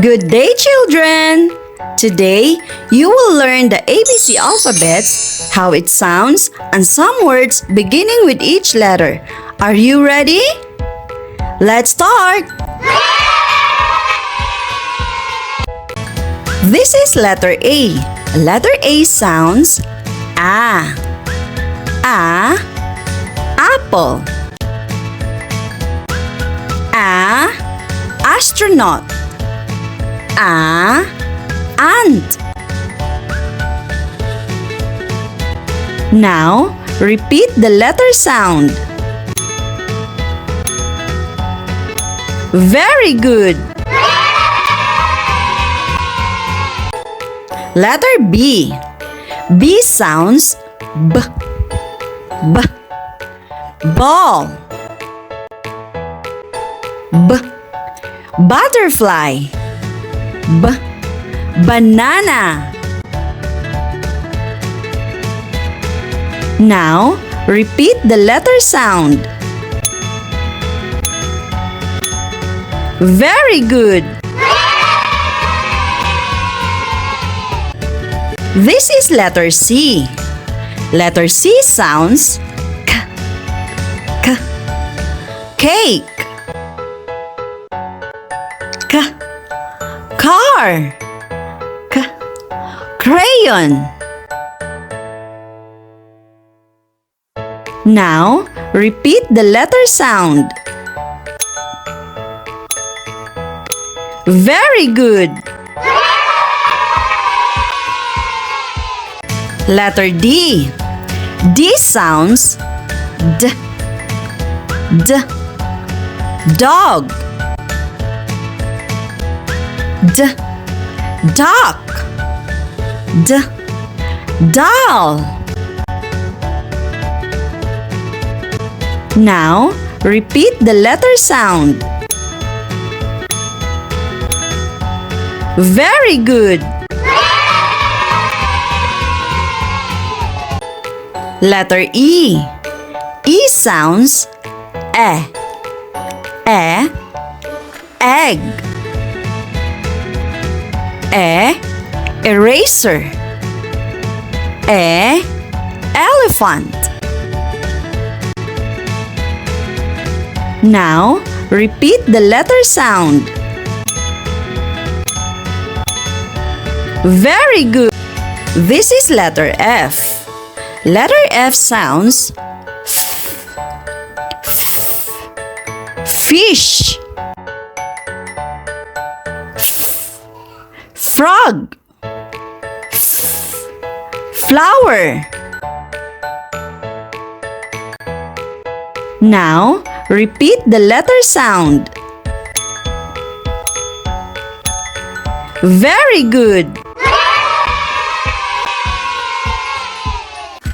Good day, children! Today, you will learn the ABC alphabets, how it sounds, and some words beginning with each letter. Are you ready? Let's start! This is letter A. Letter A sounds A. Apple. A. Astronaut. A. Ant. Now, repeat the letter sound. Very good! Letter B. B sounds B. B. Ball. B. Butterfly. B. Banana. Now, repeat the letter sound. Very good! This is letter C. Letter C sounds K. K. Cake. K. Car. K. Crayon. Now, repeat the letter sound. Very good! Letter D. D sounds D. D. Dog. D. Duck. D. Doll. Now, repeat the letter sound. Very good! Letter E. E sounds E. E. Egg. E. Eraser. E. Elephant. Now, repeat the letter sound. Very good! This is letter F. Letter F sounds fish. Frog. Flower. Now, repeat the letter sound. Very good!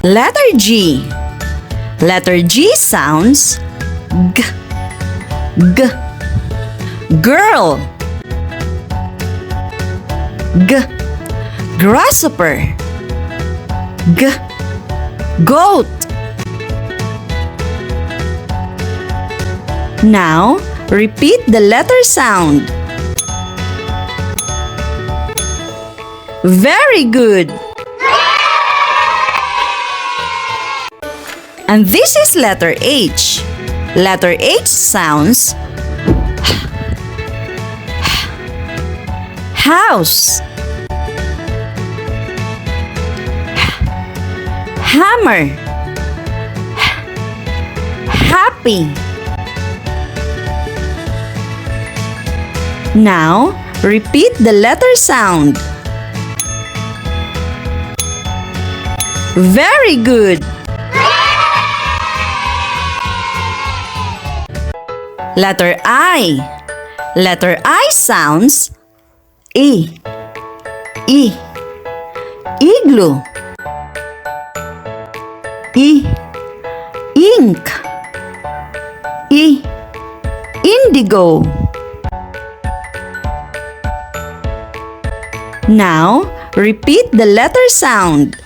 Letter G. Letter G sounds G. G. Girl. G. Grasshopper. G. Goat. Now, repeat the letter sound. Very good! And this is letter H. Letter H sounds house. Hammer. Happy. Now, repeat the letter sound. Very good! Letter I. Letter I sounds E. E. Igloo. E. Ink. E. Indigo. Now, repeat the letter sound.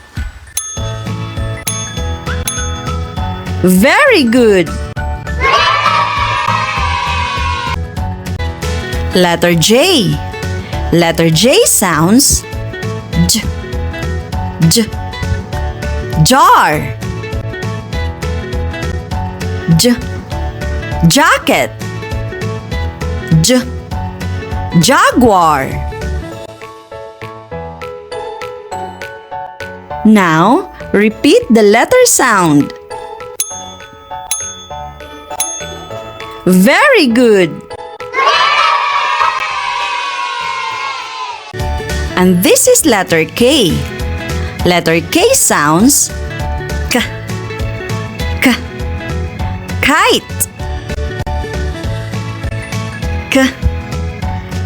Very good! Letter J. Letter J sounds J, J, jar. J, jacket. J, jaguar. Now, repeat the letter sound. Very good. And this is letter K. Letter K sounds K, K, kite. K,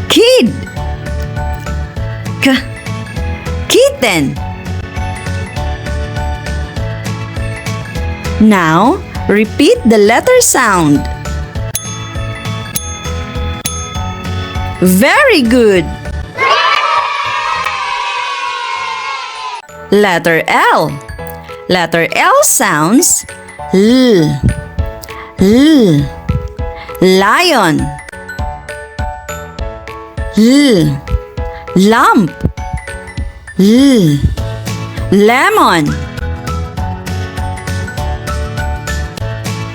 kid. K, kitten. Now, repeat the letter sound. Very good. Letter L. Letter L sounds L, L, lion. L, lump. L, lemon.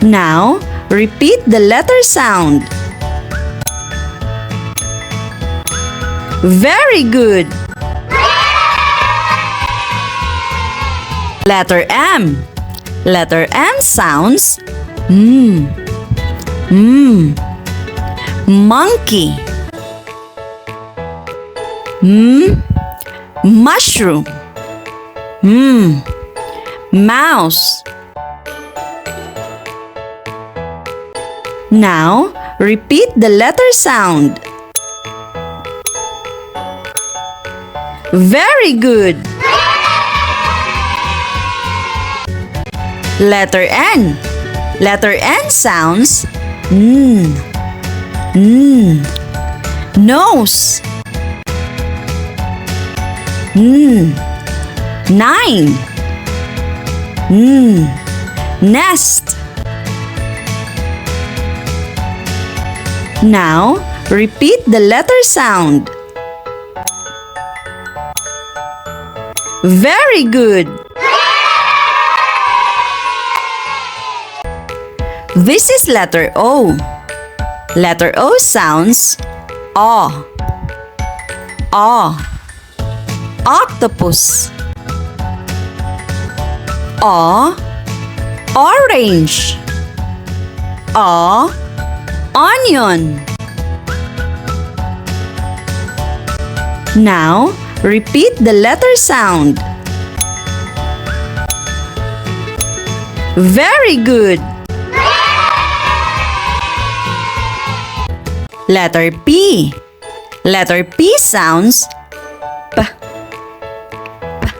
Now, repeat the letter sound. Very good. Letter M. Letter M sounds monkey. Mushroom. Mouse. Now, repeat the letter sound. Very good. Letter N. Letter N sounds nose. 9. Nest. Now, repeat the letter sound. Very good. This is letter O. Letter O sounds aw, aw. Octopus. Aw, orange. Aw, onion. Now, repeat the letter sound. Very good. Letter P. Letter P sounds P, P.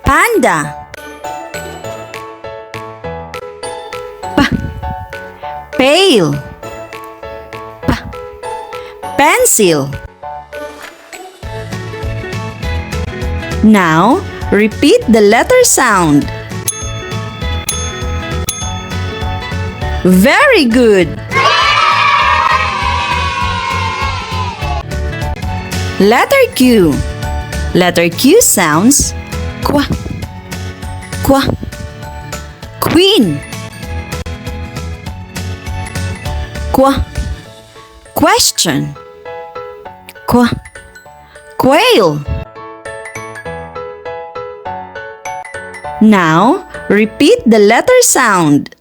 Panda. P, pail. P, pencil. Now, repeat the letter sound. Very good. Letter Q. Letter Q sounds qua, qua. Queen. Qua, question. Qua, quail. Now, repeat the letter sound.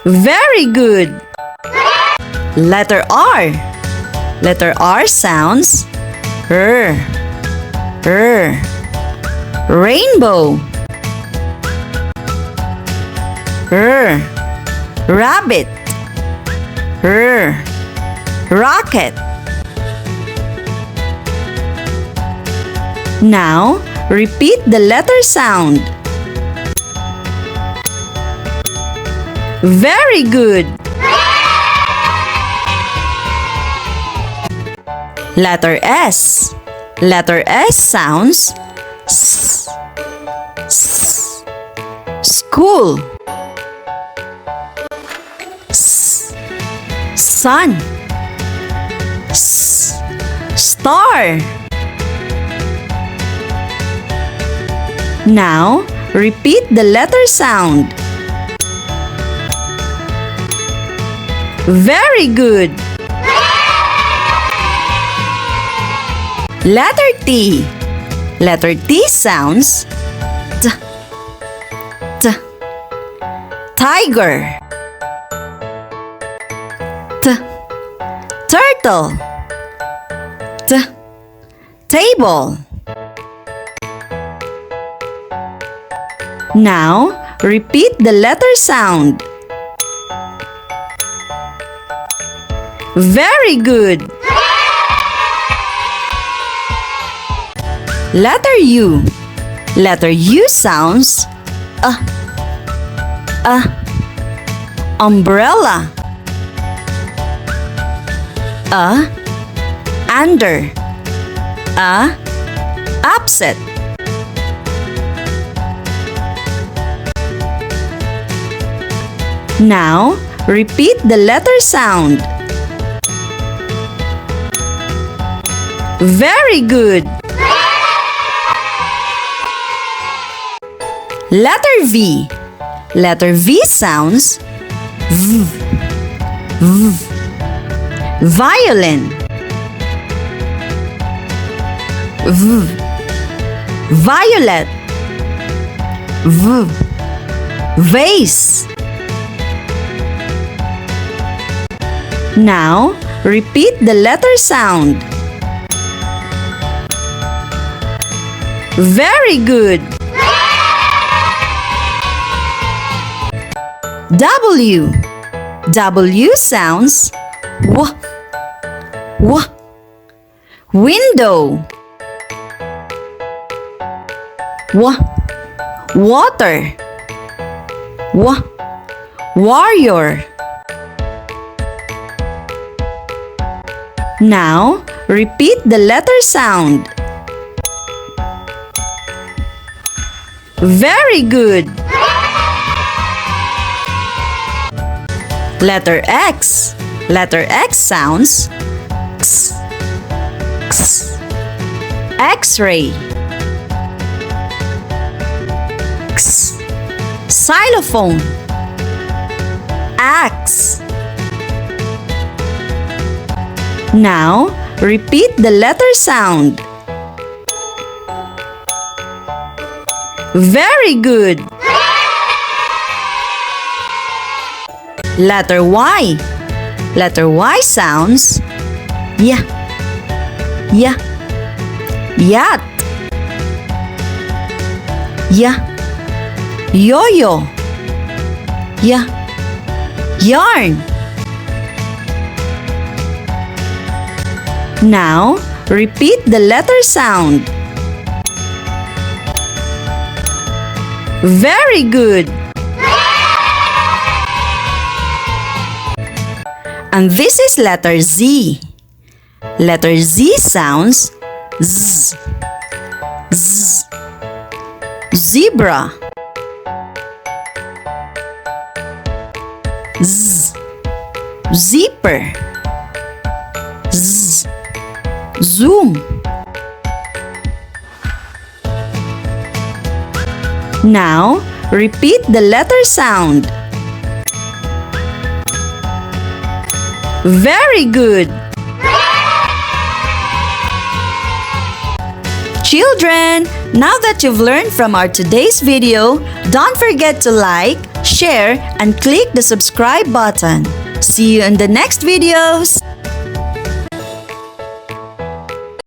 Very good. Letter R. Letter R sounds R, R. Rainbow. R, rabbit. R, rocket. Now, repeat the letter sound. Very good. Letter S. Letter S sounds S, S. School. S, sun. S. Star. Now, repeat the letter sound. Very good. Letter T. Letter T sounds T. T. Tiger. T. Turtle. T. Table. Now, repeat the letter sound. Very good. Letter U. Letter U sounds umbrella. Under. Upset. Now, repeat the letter sound. Very good. Letter V. Letter V sounds V. V. Violin. V. Violet. V. Vase. Now, repeat the letter sound. Very good. W. W sounds W. W. Window. W. Water. W. Warrior. Now, repeat the letter sound. Very good. Letter X. Letter X sounds X. X. X-ray. X. Xylophone. Axe. Now, repeat the letter sound. Very good. Letter Y. Letter Y sounds Y. Y. Yacht. Y. Yo-yo. Y. Yarn. Now, repeat the letter sound. Very good. And this is letter Z. Letter Z sounds Z. Z. Zebra. Z. Zipper. Z. Zoom. Now, repeat the letter sound. Very good. Children, now that you've learned from our today's video, don't forget to like, share, and click the subscribe button. See you in the next videos.